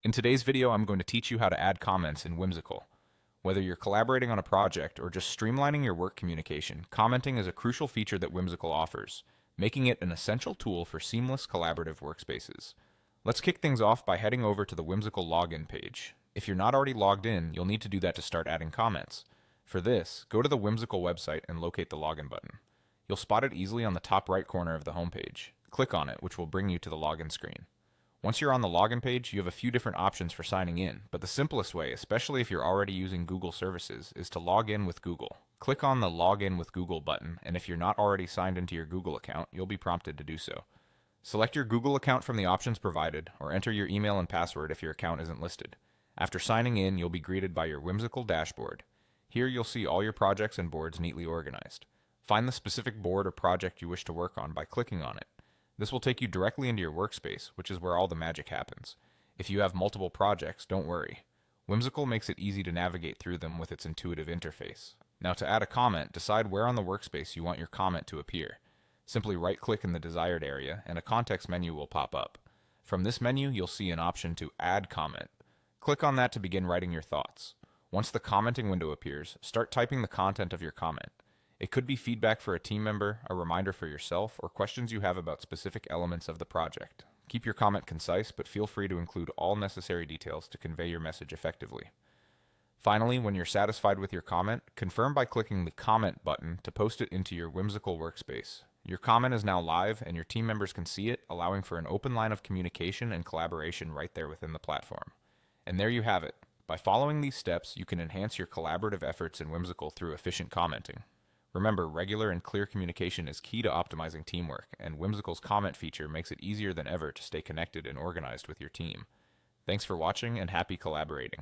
In today's video, I'm going to teach you how to add comments in Whimsical. Whether you're collaborating on a project or just streamlining your work communication, commenting is a crucial feature that Whimsical offers, making it an essential tool for seamless collaborative workspaces. Let's kick things off by heading over to the Whimsical login page. If you're not already logged in, you'll need to do that to start adding comments. For this, go to the Whimsical website and locate the login button. You'll spot it easily on the top right corner of the homepage. Click on it, which will bring you to the login screen. Once you're on the login page, you have a few different options for signing in, but the simplest way, especially if you're already using Google services, is to log in with Google. Click on the Log in with Google button, and if you're not already signed into your Google account, you'll be prompted to do so. Select your Google account from the options provided, or enter your email and password if your account isn't listed. After signing in, you'll be greeted by your Whimsical dashboard. Here you'll see all your projects and boards neatly organized. Find the specific board or project you wish to work on by clicking on it. This will take you directly into your workspace, which is where all the magic happens. If you have multiple projects, don't worry. Whimsical makes it easy to navigate through them with its intuitive interface. Now to add a comment, decide where on the workspace you want your comment to appear. Simply right-click in the desired area, and a context menu will pop up. From this menu, you'll see an option to Add Comment. Click on that to begin writing your thoughts. Once the commenting window appears, start typing the content of your comment. It could be feedback for a team member, a reminder for yourself, or questions you have about specific elements of the project. Keep your comment concise, but feel free to include all necessary details to convey your message effectively. Finally, when you're satisfied with your comment, confirm by clicking the Comment button to post it into your Whimsical workspace. Your comment is now live, and your team members can see it, allowing for an open line of communication and collaboration right there within the platform. And there you have it. By following these steps, you can enhance your collaborative efforts in Whimsical through efficient commenting. Remember, regular and clear communication is key to optimizing teamwork, and Whimsical's comment feature makes it easier than ever to stay connected and organized with your team. Thanks for watching, and happy collaborating.